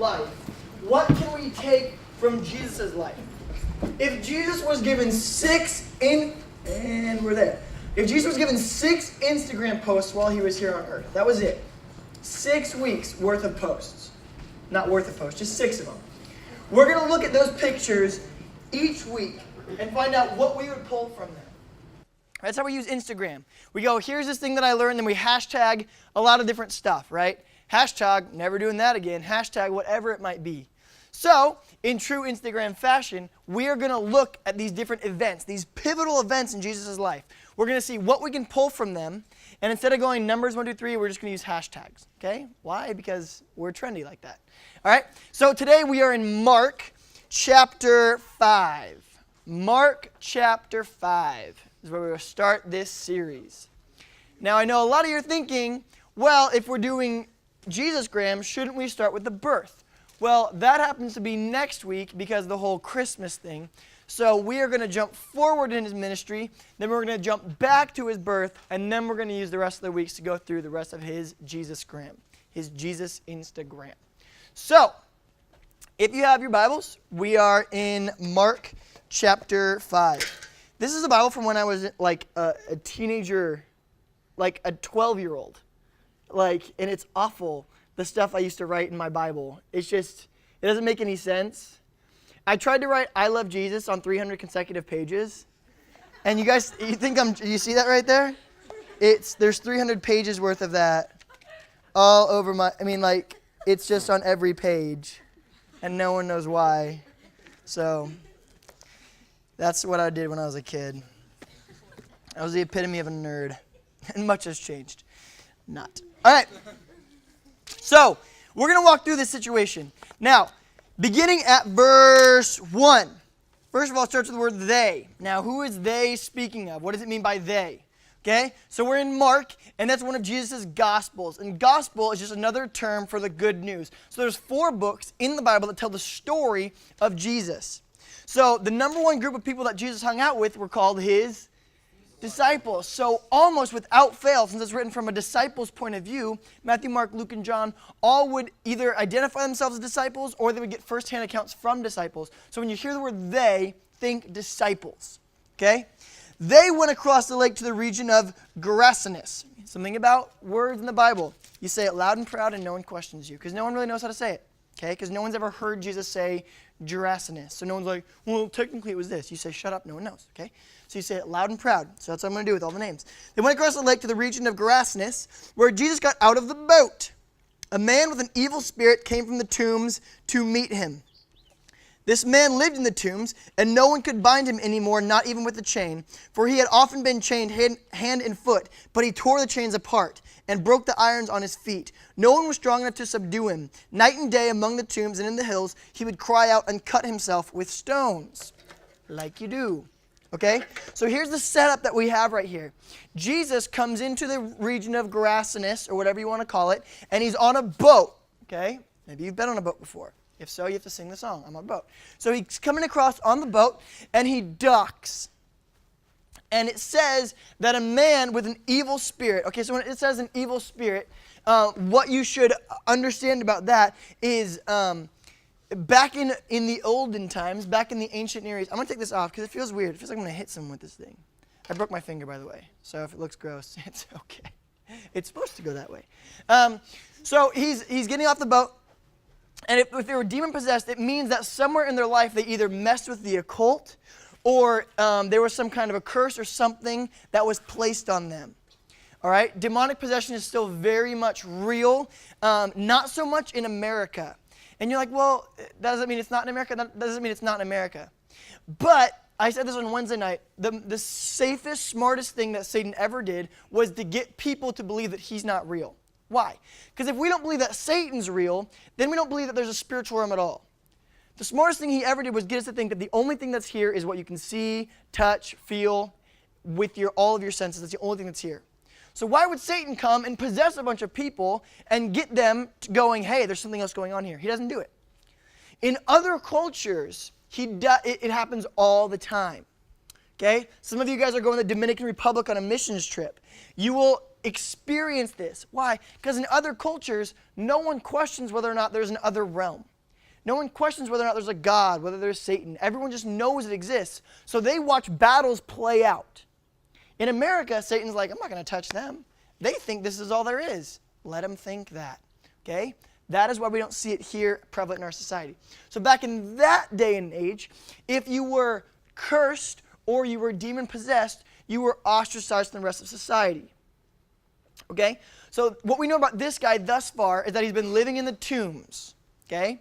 life, what can we take from Jesus' life? If Jesus was given If Jesus was given 6 Instagram posts while he was here on earth, that was it. 6 weeks worth of posts. Not worth of posts, just 6 of them. We're going to look at those pictures each week and find out what we would pull from them. That's how we use Instagram. We go, here's this thing that I learned, then we hashtag a lot of different stuff, right? Hashtag, never doing that again. Hashtag, whatever it might be. So, in true Instagram fashion, we are going to look at these different events, these pivotal events in Jesus' life. We're going to see what we can pull from them, and instead of going numbers 1, 2, 3, we're just going to use hashtags, okay? Why? Because we're trendy like that. All right? So today we are in Mark chapter 5. Mark chapter 5 is where we will start this series. Now, I know a lot of you are thinking, well, if we're doing Jesus-gram, shouldn't we start with the birth? Well, that happens to be next week because of the whole Christmas thing. So we are going to jump forward in his ministry, then we're going to jump back to his birth, and then we're going to use the rest of the weeks to go through the rest of his Jesus-gram, his Jesus Instagram. So, if you have your Bibles, we are in Mark chapter 5. This is a Bible from when I was like a teenager, like a 12-year-old. And it's awful, the stuff I used to write in my Bible. It's just, it doesn't make any sense. I tried to write I love Jesus on 300 consecutive pages. And you guys, you see that right there? There's 300 pages worth of that all over it's just on every page. And no one knows why. So, that's what I did when I was a kid. I was the epitome of a nerd. And much has changed. Not. All right. So, we're going to walk through this situation. Now, beginning at verse 1. First of all, it starts with the word they. Now, who is they speaking of? What does it mean by they? Okay? So we're in Mark, and that's one of Jesus' Gospels. And gospel is just another term for the good news. So there's 4 books in the Bible that tell the story of Jesus. So the number one group of people that Jesus hung out with were called his disciples. So almost without fail, since it's written from a disciple's point of view, Matthew, Mark, Luke, and John all would either identify themselves as disciples or they would get firsthand accounts from disciples. So when you hear the word they, think disciples. Okay? They went across the lake to the region of Gerasenes. Something about words in the Bible. You say it loud and proud and no one questions you because no one really knows how to say it. Okay? Because no one's ever heard Jesus say Gerasenes. So no one's like, well, technically it was this. You say, shut up, no one knows. Okay? So you say it loud and proud. So that's what I'm going to do with all the names. They went across the lake to the region of Gerasenes, where Jesus got out of the boat. A man with an evil spirit came from the tombs to meet him. This man lived in the tombs, and no one could bind him anymore, not even with a chain, for he had often been chained hand and foot, but he tore the chains apart and broke the irons on his feet. No one was strong enough to subdue him. Night and day among the tombs and in the hills, he would cry out and cut himself with stones, like you do. Okay? So here's the setup that we have right here. Jesus comes into the region of Gerasenes, or whatever you want to call it, and he's on a boat. Okay? Maybe you've been on a boat before. If so, you have to sing the song, I'm on a boat. So he's coming across on the boat, and he docks. And it says that a man with an evil spirit, okay, so when it says an evil spirit, what you should understand about that is back in the olden times, back in the ancient Near East, I'm going to take this off because it feels weird. It feels like I'm going to hit someone with this thing. I broke my finger, by the way, so if it looks gross, it's okay. It's supposed to go that way. So he's getting off the boat. And if they were demon-possessed, it means that somewhere in their life they either messed with the occult or there was some kind of a curse or something that was placed on them. All right? Demonic possession is still very much real, not so much in America. And you're like, well, that doesn't mean it's not in America. That doesn't mean it's not in America. But I said this on Wednesday night. The safest, smartest thing that Satan ever did was to get people to believe that he's not real. Why? Because if we don't believe that Satan's real, then we don't believe that there's a spiritual realm at all. The smartest thing he ever did was get us to think that the only thing that's here is what you can see, touch, feel with all of your senses. That's the only thing that's here. So why would Satan come and possess a bunch of people and get them going, hey, there's something else going on here? He doesn't do it. In other cultures, it happens all the time. Okay? Some of you guys are going to the Dominican Republic on a missions trip. You will experience this. Why? Because in other cultures, no one questions whether or not there's an other realm. No one questions whether or not there's a God, whether there's Satan. Everyone just knows it exists. So they watch battles play out. In America, Satan's like, I'm not going to touch them. They think this is all there is. Let them think that. Okay? That is why we don't see it here prevalent in our society. So back in that day and age, if you were cursed or you were demon-possessed, you were ostracized from the rest of society. Okay? So what we know about this guy thus far is that he's been living in the tombs. Okay?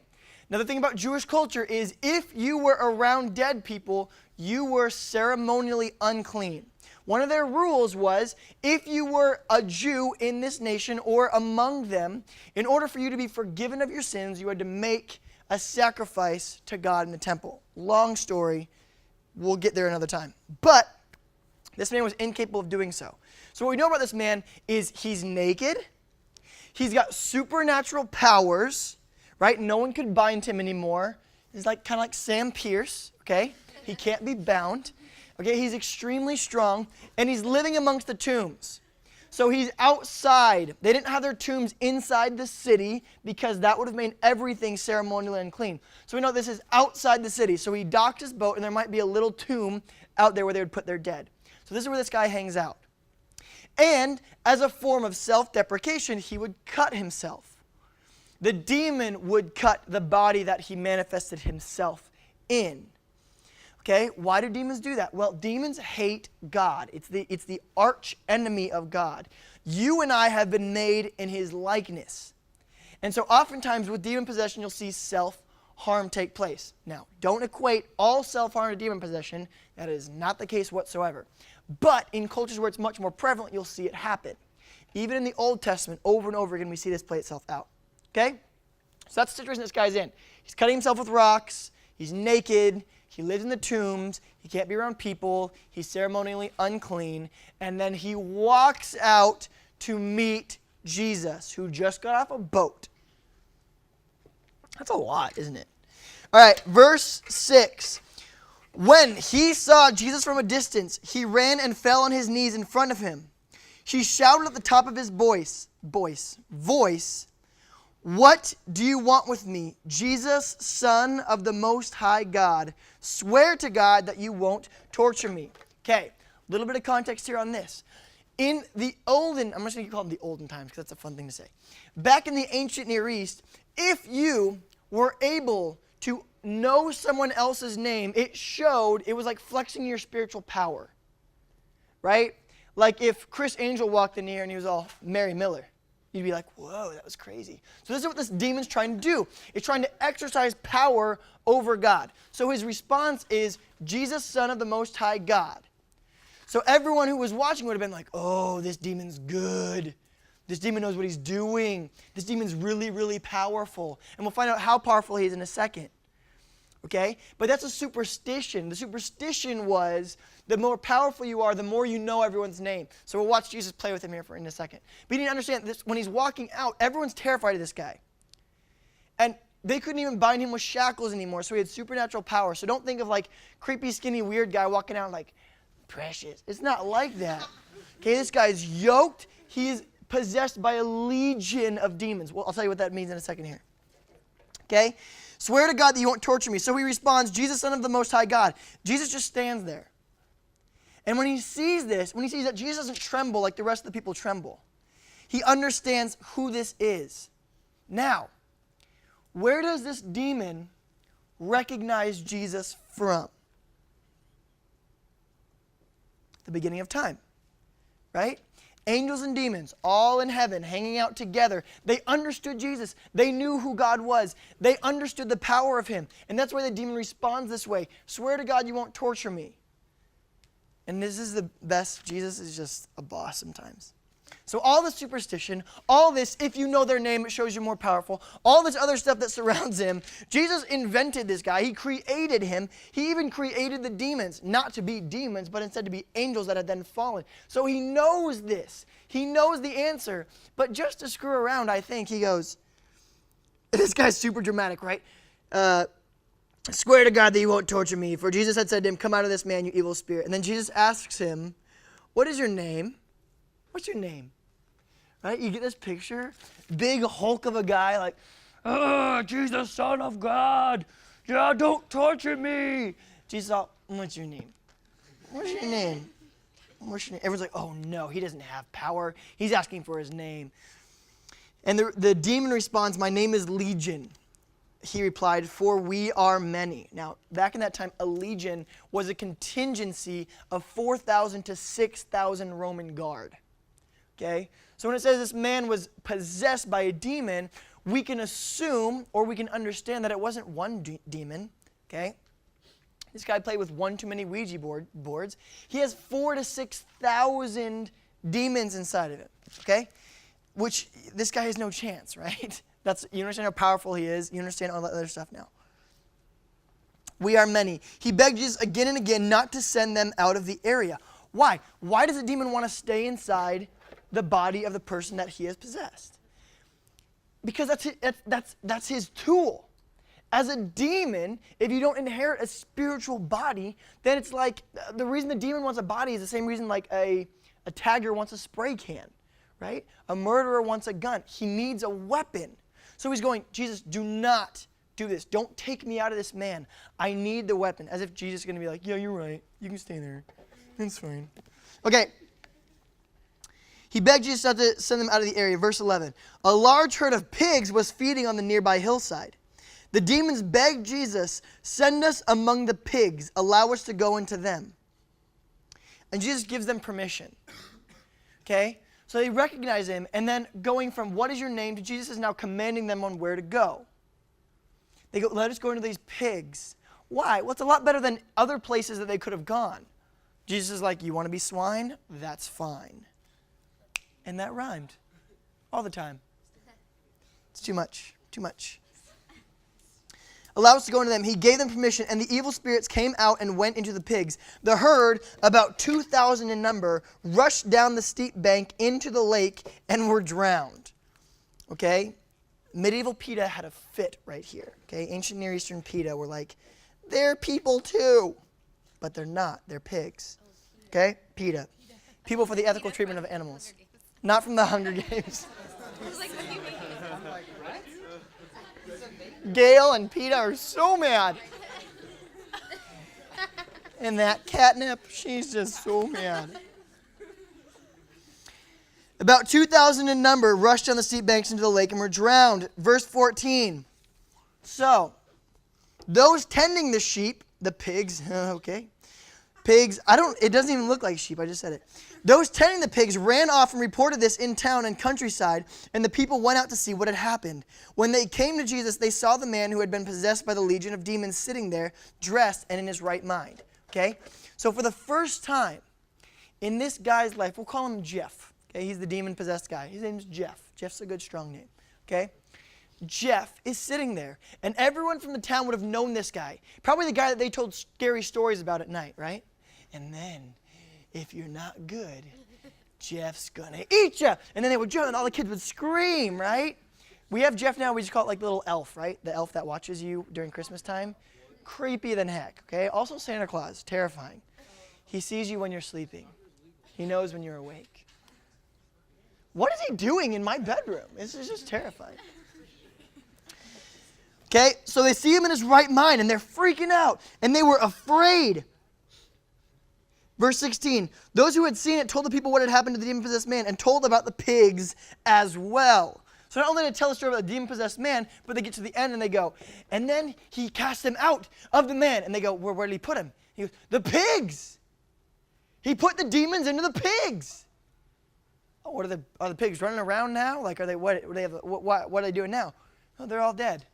Another thing about Jewish culture is if you were around dead people, you were ceremonially unclean. One of their rules was if you were a Jew in this nation or among them, in order for you to be forgiven of your sins, you had to make a sacrifice to God in the temple. Long story. We'll get there another time. But this man was incapable of doing so. So what we know about this man is he's naked. He's got supernatural powers. Right? No one could bind him anymore. He's like kind of like Sam Pierce, okay? He can't be bound. Okay, he's extremely strong, and he's living amongst the tombs. So he's outside. They didn't have their tombs inside the city because that would have made everything ceremonially unclean. So we know this is outside the city. So he docked his boat, and there might be a little tomb out there where they would put their dead. So this is where this guy hangs out. And as a form of self-deprecation, he would cut himself. The demon would cut the body that he manifested himself in. Okay, why do demons do that? Well, demons hate God. It's the arch enemy of God. You and I have been made in his likeness. And so oftentimes with demon possession, you'll see self-harm take place. Now, don't equate all self-harm to demon possession. That is not the case whatsoever. But in cultures where it's much more prevalent, you'll see it happen. Even in the Old Testament, over and over again, we see this play itself out. Okay? So that's the situation this guy's in. He's cutting himself with rocks. He's naked. He lives in the tombs. He can't be around people. He's ceremonially unclean. And then he walks out to meet Jesus, who just got off a boat. That's a lot, isn't it? All right, verse 6. When he saw Jesus from a distance, he ran and fell on his knees in front of him. He shouted at the top of his voice, "What do you want with me, Jesus, Son of the Most High God? Swear to God that you won't torture me." Okay, a little bit of context here on this. In the olden, I'm just going to call them the olden times because that's a fun thing to say. Back in the ancient Near East, if you were able to know someone else's name, it was like flexing your spiritual power, right? Like if Chris Angel walked in here and he was all Mary Miller. You'd be like, whoa, that was crazy. So this is what this demon's trying to do. It's trying to exercise power over God. So his response is, Jesus, Son of the Most High God. So everyone who was watching would have been like, oh, this demon's good. This demon knows what he's doing. This demon's really, really powerful. And we'll find out how powerful he is in a second. Okay? But that's a superstition. The superstition was the more powerful you are, the more you know everyone's name. So we'll watch Jesus play with him here in a second. But you need to understand this, when he's walking out, everyone's terrified of this guy. And they couldn't even bind him with shackles anymore, so he had supernatural power. So don't think of like creepy, skinny, weird guy walking out like, precious. It's not like that. Okay, this guy's yoked. He is possessed by a legion of demons. Well, I'll tell you what that means in a second here. Okay? Swear to God that you won't torture me. So he responds, Jesus, Son of the Most High God. Jesus just stands there. And when he sees this, when he sees that Jesus doesn't tremble like the rest of the people tremble, he understands who this is. Now, where does this demon recognize Jesus from? The beginning of time, right? Angels and demons, all in heaven, hanging out together. They understood Jesus. They knew who God was. They understood the power of him. And that's why the demon responds this way. Swear to God you won't torture me. And this is the best. Jesus is just a boss sometimes. So all this superstition, all this, if you know their name, it shows you're more powerful. All this other stuff that surrounds him, Jesus invented this guy. He created him. He even created the demons, not to be demons, but instead to be angels that had then fallen. So he knows this. He knows the answer. But just to screw around, I think, he goes, this guy's super dramatic, right? Swear to God that you won't torture me. For Jesus had said to him, come out of this man, you evil spirit. And then Jesus asks him, what is your name? What's your name? Right? You get this picture? Big hulk of a guy like, Jesus, Son of God. Yeah, don't torture me. Jesus, what's your name? What's your name? What's your name? Everyone's like, oh no, he doesn't have power. He's asking for his name. And the demon responds, my name is Legion. He replied, for we are many. Now, back in that time, a legion was a contingency of 4,000 to 6,000 Roman guard. Okay? So when it says this man was possessed by a demon, we can assume or we can understand that it wasn't one demon. Okay? This guy played with one too many Ouija boards. He has 4,000 to 6,000 demons inside of him. Okay? Which this guy has no chance, right? You understand how powerful he is. You understand all that other stuff now. We are many. He begged Jesus again and again not to send them out of the area. Why? Why does a demon want to stay inside the body of the person that he has possessed? Because that's his tool. As a demon, if you don't inherit a spiritual body, then it's like the reason the demon wants a body is the same reason like a tagger wants a spray can, right? A murderer wants a gun. He needs a weapon. So he's going, Jesus, do not do this. Don't take me out of this man. I need the weapon. As if Jesus is going to be like, yeah, you're right. You can stay there. It's fine. Okay. He begged Jesus not to send them out of the area. Verse 11. A large herd of pigs was feeding on the nearby hillside. The demons begged Jesus, send us among the pigs. Allow us to go into them. And Jesus gives them permission. Okay? So they recognize him, and then going from what is your name to Jesus is now commanding them on where to go. They go, let us go into these pigs. Why? Well, it's a lot better than other places that they could have gone. Jesus is like, you want to be swine? That's fine. And that rhymed. All the time. It's too much. Too much. Allow us to go into them. He gave them permission, and the evil spirits came out and went into the pigs. The herd, about 2,000 in number, rushed down the steep bank into the lake and were drowned. Okay? Medieval PETA had a fit right here. Okay? Ancient Near Eastern PETA were like, they're people too. But they're not. They're pigs. Okay? PETA. People for the ethical treatment of animals. Not from the Hunger Games. Gail and PETA are so mad. And that catnip, she's just so mad. About 2,000 in number rushed down the steep banks into the lake and were drowned. Verse 14. So, those tending the sheep, the pigs, okay. Pigs, it doesn't even look like sheep, I just said it. Those tending the pigs ran off and reported this in town and countryside, and the people went out to see what had happened. When they came to Jesus, they saw the man who had been possessed by the legion of demons sitting there, dressed and in his right mind. Okay? So for the first time in this guy's life, we'll call him Jeff. Okay? He's the demon-possessed guy. His name's Jeff. Jeff's a good, strong name. Okay? Jeff is sitting there, and everyone from the town would have known this guy. Probably the guy that they told scary stories about at night, right? And then, if you're not good, Jeff's gonna eat you. And then they would jump, and all the kids would scream, right? We have Jeff now, we just call it like little elf, right? The elf that watches you during Christmas time. Creepy than heck, okay? Also Santa Claus, terrifying. He sees you when you're sleeping. He knows when you're awake. What is he doing in my bedroom? This is just terrifying. Okay, so they see him in his right mind, and they're freaking out, and they were afraid. Verse 16, those who had seen it told the people what had happened to the demon-possessed man and told about the pigs as well. So not only did they tell the story about the demon-possessed man, but they get to the end and they go, and then he cast them out of the man. And they go, where did he put him? He goes, the pigs. He put the demons into the pigs. Oh, what are the pigs running around now? Like, what are they doing now? Oh, they're all dead.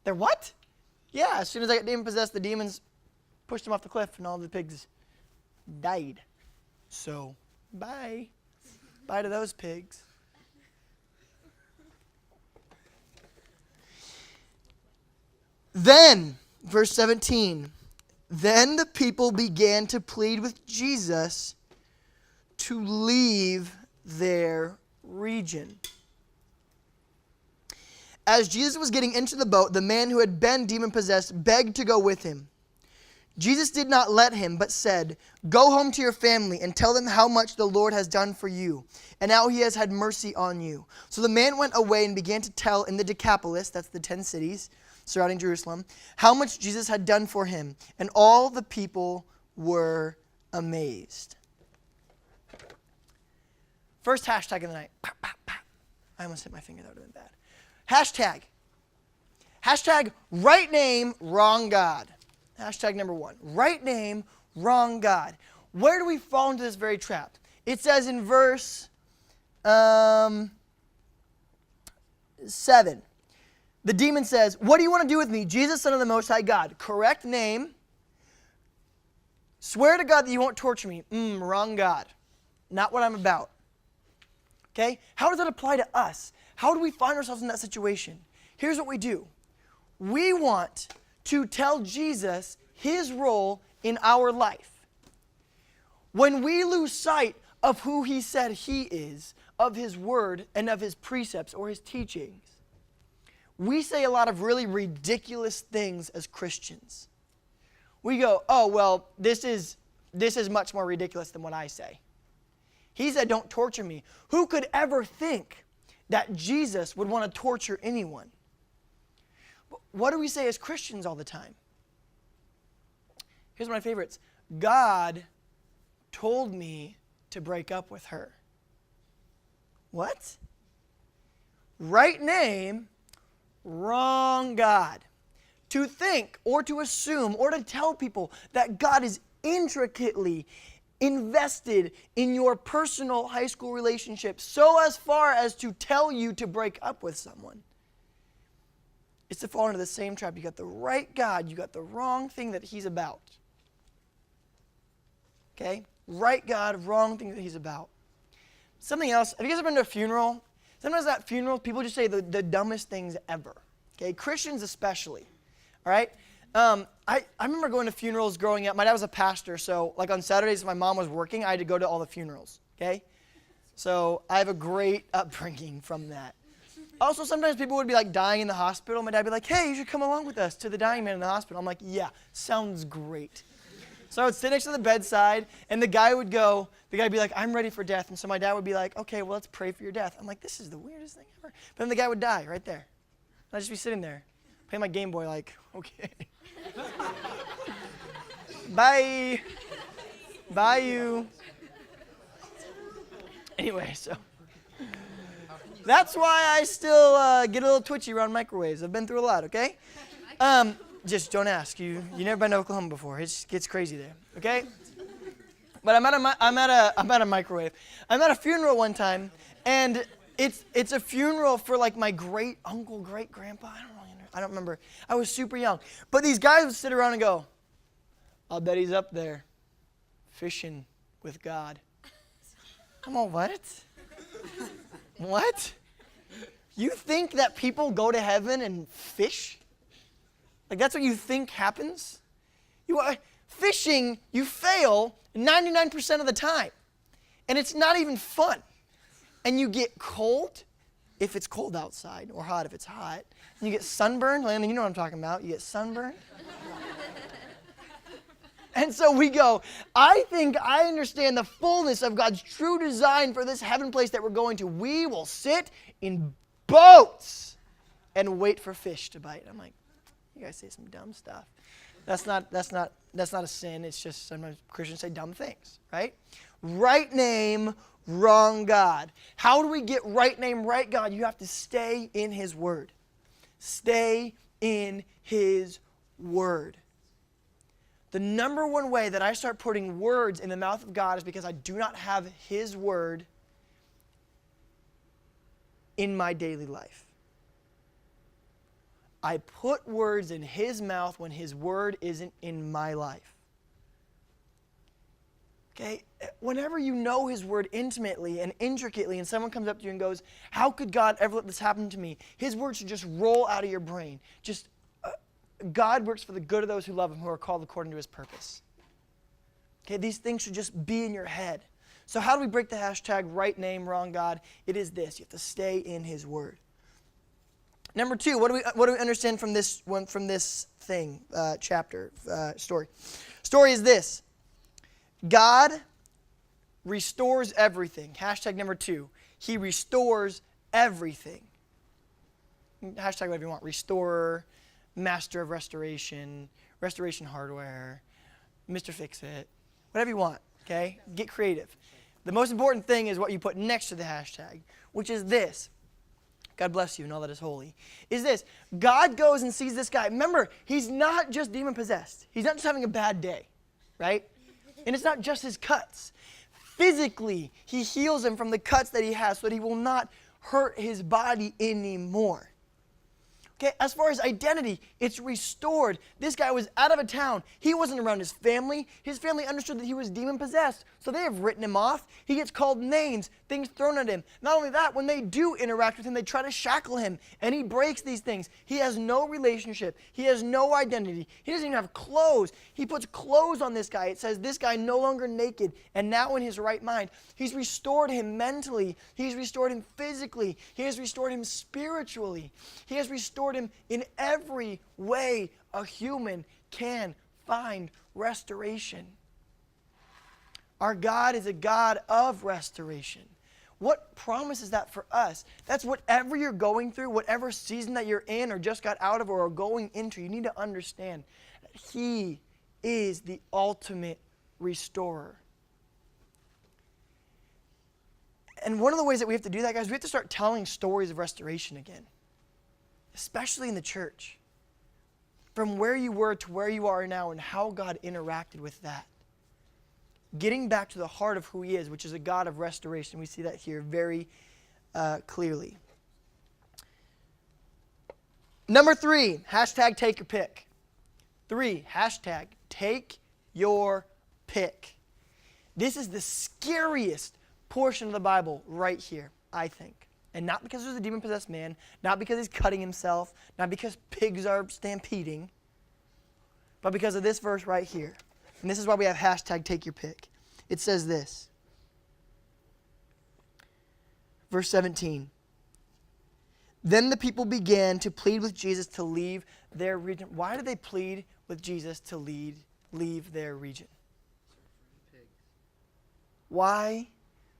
They're what? Yeah, as soon as I got demon-possessed, the demons pushed them off the cliff and all the pigs died. So, bye. Bye to those pigs. Then, verse 17, then the people began to plead with Jesus to leave their region. As Jesus was getting into the boat, the man who had been demon-possessed begged to go with him. Jesus did not let him, but said, "Go home to your family and tell them how much the Lord has done for you, and how he has had mercy on you." So the man went away and began to tell in the Decapolis, that's the 10 cities surrounding Jerusalem, how much Jesus had done for him. And all the people were amazed. First hashtag of the night. I almost hit my finger. That would have been bad. Hashtag. Hashtag right name, wrong God. Hashtag number 1. Right name, wrong God. Where do we fall into this very trap? It says in verse 7. The demon says, "What do you want to do with me, Jesus, Son of the Most High God?" Correct name. Swear to God that you won't torture me. Wrong God. Not what I'm about. Okay? How does that apply to us? How do we find ourselves in that situation? Here's what we do. We want to tell Jesus his role in our life. When we lose sight of who he said he is, of his word, and of his precepts or his teachings, we say a lot of really ridiculous things as Christians. We go, "Oh, well, this is much more ridiculous than what I say. He said, 'Don't torture me.'" Who could ever think that Jesus would want to torture anyone? What do we say as Christians all the time? Here's one of my favorites. "God told me to break up with her." What? Right name, wrong God. To think or to assume or to tell people that God is intricately invested in your personal high school relationship so as far as to tell you to break up with someone. It's to fall into the same trap. You got the right God, you got the wrong thing that he's about. Okay? Right God, wrong thing that he's about. Something else, have you guys ever been to a funeral? Sometimes at funerals, people just say the dumbest things ever. Okay? Christians especially. All right? I remember going to funerals growing up. My dad was a pastor, so like on Saturdays if my mom was working, I had to go to all the funerals. Okay? So I have a great upbringing from that. Also, sometimes people would be like dying in the hospital. My dad would be like, "Hey, you should come along with us to the dying man in the hospital." I'm like, "Yeah, sounds great." So I would sit next to the bedside, and the guy would be like, "I'm ready for death." And so my dad would be like, "Okay, well, let's pray for your death." I'm like, "This is the weirdest thing ever." But then the guy would die right there. And I'd just be sitting there, playing my Game Boy like, "Okay." Bye. Bye, you. Anyway, so that's why I still get a little twitchy around microwaves. I've been through a lot, okay? Just don't ask. You've never been to Oklahoma before. It gets crazy there, okay? But I'm at a microwave. I'm at a funeral one time, and it's a funeral for like my great uncle, great grandpa. I don't remember. I was super young. But these guys would sit around and go, "I'll bet he's up there fishing with God." I'm all, what? What? You think that people go to heaven and fish? Like that's what you think happens? Fishing, you fail 99% of the time. And it's not even fun. And you get cold if it's cold outside, or hot if it's hot. And you get sunburned. Landon, you know what I'm talking about. You get sunburned. And so we go, I think I understand the fullness of God's true design for this heaven place that we're going to. We will sit in boats and wait for fish to bite. I'm like, you guys say some dumb stuff. That's not a sin. It's just sometimes Christians say dumb things, right? Right name, wrong God. How do we get right name, right God? You have to stay in his word. Stay in his word. The number one way that I start putting words in the mouth of God is because I do not have his word in my daily life. I put words in his mouth when his word isn't in my life. Okay? Whenever you know his word intimately and intricately, and someone comes up to you and goes, "How could God ever let this happen to me?" His word should just roll out of your brain. Just God works for the good of those who love him, who are called according to his purpose. Okay, these things should just be in your head. So how do we break the hashtag right name, wrong God? It is this. You have to stay in his word. Number 2, what do we understand from this one, from this thing, chapter, story? Story is this: God restores everything. Hashtag number 2, He restores everything. Hashtag whatever you want. Restorer, master of restoration, restoration hardware, Mr. Fix-It, whatever you want, okay? Get creative. The most important thing is what you put next to the hashtag, which is this. God bless you and all that is holy. Is this: God goes and sees this guy. Remember, he's not just demon-possessed. He's not just having a bad day, right? And it's not just his cuts. Physically, he heals him from the cuts that he has so that he will not hurt his body anymore. Okay, as far as identity, it's restored. This guy was out of a town. He wasn't around his family. His family understood that he was demon-possessed, so they have written him off. He gets called names, things thrown at him. Not only that, when they do interact with him, they try to shackle him, and he breaks these things. He has no relationship. He has no identity. He doesn't even have clothes. He puts clothes on this guy. It says this guy no longer naked and now in his right mind. He's restored him mentally. He's restored him physically. He has restored him spiritually. He has restored him in every way a human can find restoration. Our God is a God of restoration. What promise is that for us? That's whatever you're going through, whatever season that you're in or just got out of or are going into, you need to understand that He is the ultimate restorer. And one of the ways that we have to do that, guys, we have to start telling stories of restoration again. Especially in the church, from where you were to where you are now and how God interacted with that. Getting back to the heart of who He is, which is a God of restoration. We see that here very clearly. Number 3, hashtag take your pick. 3, hashtag take your pick. This is the scariest portion of the Bible right here, I think. And not because there's a demon-possessed man, not because he's cutting himself, not because pigs are stampeding, but because of this verse right here. And this is why we have hashtag take your pick. It says this. Verse 17. Then the people began to plead with Jesus to leave their region. Why did they plead with Jesus to leave their region? Why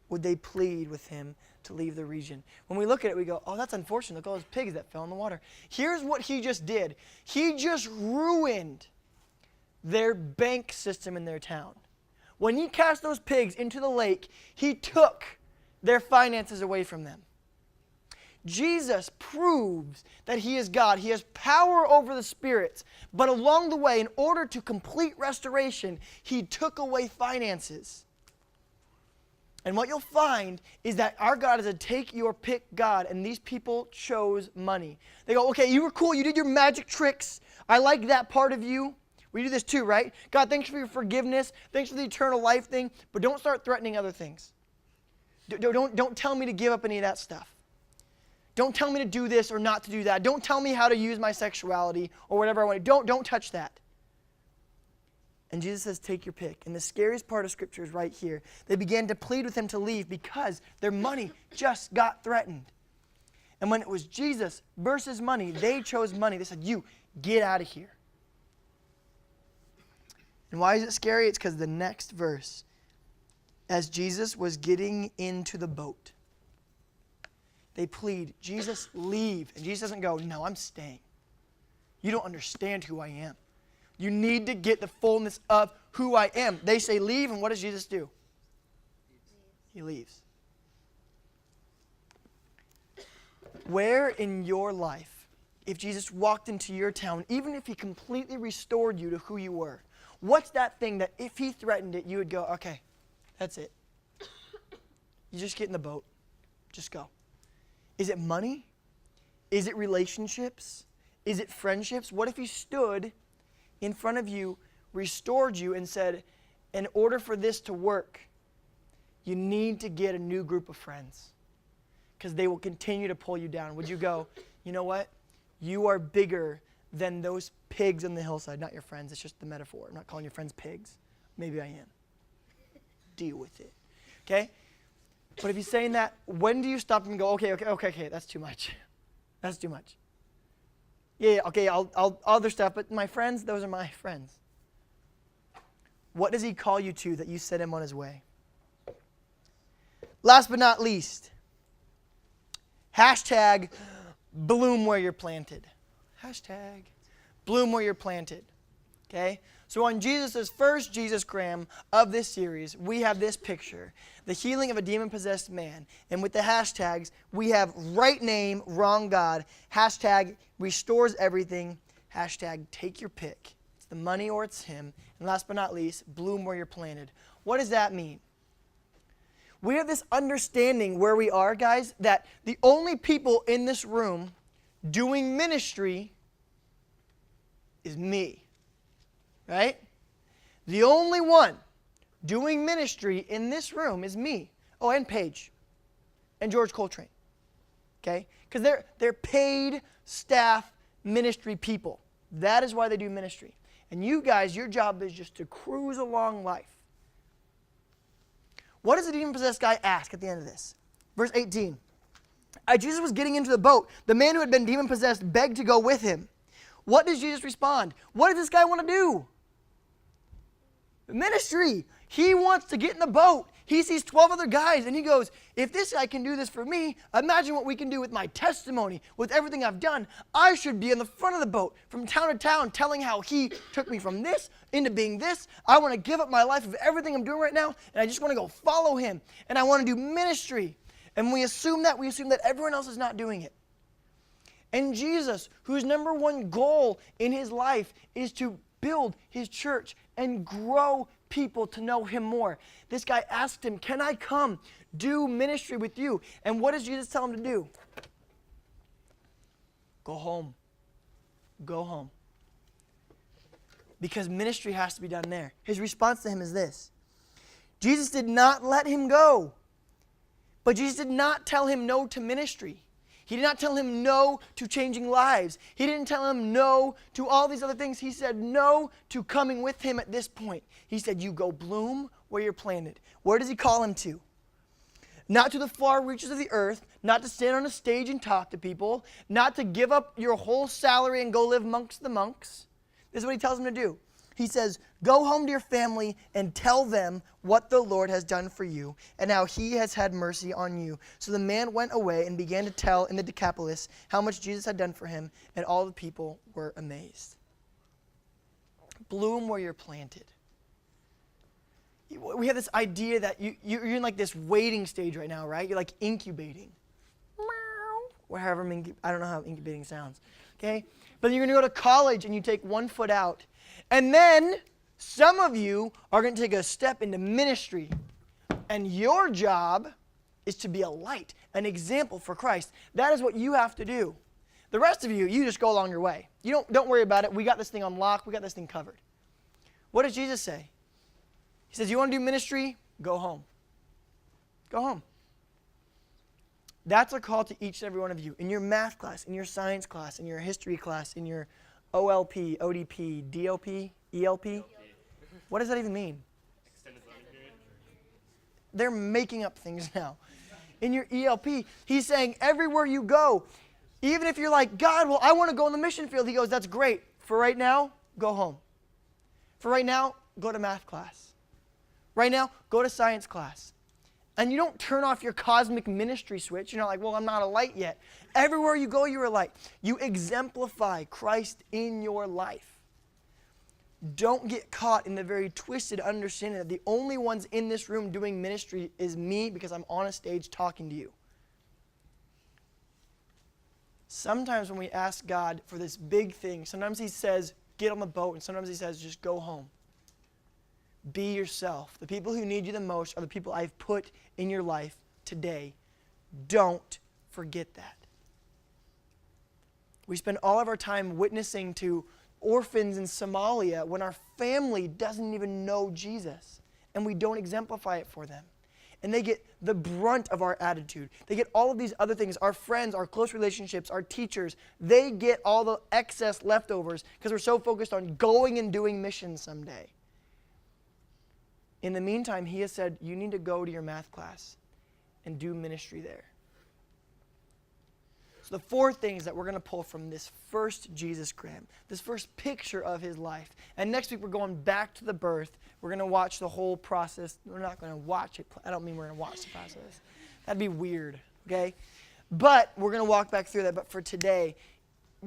would they plead with him to leave the region? When we look at it, we go, oh, that's unfortunate. Look at all those pigs that fell in the water. Here's what he just did. He just ruined their bank system in their town. When he cast those pigs into the lake, he took their finances away from them. Jesus proves that he is God. He has power over the spirits. But along the way, in order to complete restoration, he took away finances. And what you'll find is that our God is a take-your-pick God, and these people chose money. They go, okay, you were cool. You did your magic tricks. I like that part of you. We do this too, right? God, thanks for your forgiveness. Thanks for the eternal life thing, but don't start threatening other things. Don't tell me to give up any of that stuff. Don't tell me to do this or not to do that. Don't tell me how to use my sexuality or whatever I want to. Don't touch that. And Jesus says, take your pick. And the scariest part of Scripture is right here. They began to plead with him to leave because their money just got threatened. And when it was Jesus versus money, they chose money. They said, you, get out of here. And why is it scary? It's because the next verse, as Jesus was getting into the boat, they plead, Jesus, leave. And Jesus doesn't go, no, I'm staying. You don't understand who I am. You need to get the fullness of who I am. They say leave, and what does Jesus do? He leaves. Where in your life, if Jesus walked into your town, even if he completely restored you to who you were, what's that thing that if he threatened it, you would go, okay, that's it. You just get in the boat. Just go. Is it money? Is it relationships? Is it friendships? What if he stood in front of you, restored you, and said, in order for this to work, you need to get a new group of friends because they will continue to pull you down? Would you go, you know what? You are bigger than those pigs on the hillside. Not your friends. It's just the metaphor. I'm not calling your friends pigs. Maybe I am. Deal with it. Okay? But if you're saying that, when do you stop and go, okay, that's too much. That's too much. Yeah, okay, I'll other stuff, but my friends, those are my friends. What does he call you to that you set him on his way? Last but not least, hashtag bloom where you're planted. Hashtag bloom where you're planted. Okay? So on Jesus' first Jesus Gram of this series, we have this picture, the healing of a demon-possessed man. And with the hashtags, we have right name, wrong God, hashtag restores everything, hashtag take your pick. It's the money or it's him. And last but not least, bloom where you're planted. What does that mean? We have this understanding where we are, guys, that the only people in this room doing ministry is me. Right? The only one doing ministry in this room is me. Oh, and Paige. And George Coltrane. Okay? Because they're paid staff ministry people. That is why they do ministry. And you guys, your job is just to cruise along life. What does the demon-possessed guy ask at the end of this? Verse 18. As Jesus was getting into the boat, the man who had been demon-possessed begged to go with him. What does Jesus respond? What does this guy want to do? Ministry. He wants to get in the boat. He sees 12 other guys and he goes, if this guy can do this for me, imagine what we can do with my testimony, with everything I've done. I should be in the front of the boat from town to town telling how he took me from this into being this. I want to give up my life of everything I'm doing right now and I just want to go follow him and I want to do ministry. And we assume that everyone else is not doing it. And Jesus, whose number one goal in his life is to build his church and grow people to know him more. This guy asked him, can I come do ministry with you? And what does Jesus tell him to do? Go home. Go home. Because ministry has to be done there. His response to him is this. Jesus did not let him go. But Jesus did not tell him no to ministry. He did not tell him no to changing lives. He didn't tell him no to all these other things. He said no to coming with him at this point. He said, you go bloom where you're planted. Where does he call him to? Not to the far reaches of the earth, not to stand on a stage and talk to people, not to give up your whole salary and go live amongst the monks. This is what he tells him to do. He says, go home to your family and tell them what the Lord has done for you and how he has had mercy on you. So the man went away and began to tell in the Decapolis how much Jesus had done for him, and all the people were amazed. Bloom where you're planted. We have this idea that you're in like this waiting stage right now, right? You're like incubating. Or however, I don't know how incubating sounds. Okay? But you're going to go to college and you take one foot out. And then some of you are going to take a step into ministry. And your job is to be a light, an example for Christ. That is what you have to do. The rest of you just go along your way. You don't worry about it. We got this thing on lock. We got this thing covered. What does Jesus say? He says, you want to do ministry? Go home. Go home. That's a call to each and every one of you. In your math class, in your science class, in your history class, in your OLP, ODP, DLP, ELP? What does that even mean? Extended learning period. They're making up things now. In your ELP, he's saying everywhere you go, even if you're like, God, well, I want to go in the mission field. He goes, that's great. For right now, go home. For right now, go to math class. Right now, go to science class. And you don't turn off your cosmic ministry switch. You're not like, well, I'm not a light yet. Everywhere you go, you're a light. You exemplify Christ in your life. Don't get caught in the very twisted understanding that the only ones in this room doing ministry is me because I'm on a stage talking to you. Sometimes when we ask God for this big thing, sometimes he says, get on the boat, and sometimes he says, just go home. Be yourself. The people who need you the most are the people I've put in your life today. Don't forget that. We spend all of our time witnessing to orphans in Somalia when our family doesn't even know Jesus, and we don't exemplify it for them. And they get the brunt of our attitude. They get all of these other things, our friends, our close relationships, our teachers. They get all the excess leftovers because we're so focused on going and doing missions someday. In the meantime, he has said, you need to go to your math class and do ministry there. So the 4 things that we're going to pull from this first Jesus gram, this first picture of his life. And next week we're going back to the birth. We're going to watch the whole process. We're not going to watch it. I don't mean we're going to watch the process. That'd be weird, okay? But we're going to walk back through that. But for today,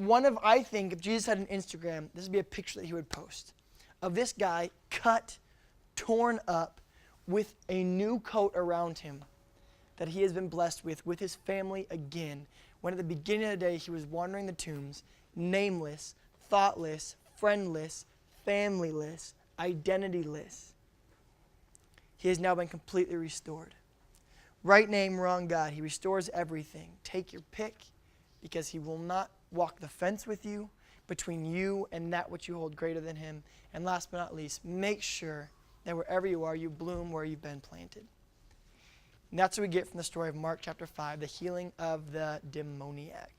I think if Jesus had an Instagram, this would be a picture that he would post of this guy cut, torn up, with a new coat around him that he has been blessed with his family again. When at the beginning of the day he was wandering the tombs, nameless, thoughtless, friendless, familyless, identityless. He has now been completely restored. Right name, wrong God. He restores everything. Take your pick, because he will not walk the fence with you, between you and that which you hold greater than him. And last but not least, make sure that wherever you are, you bloom where you've been planted. And that's what we get from the story of Mark chapter 5, the healing of the demoniac.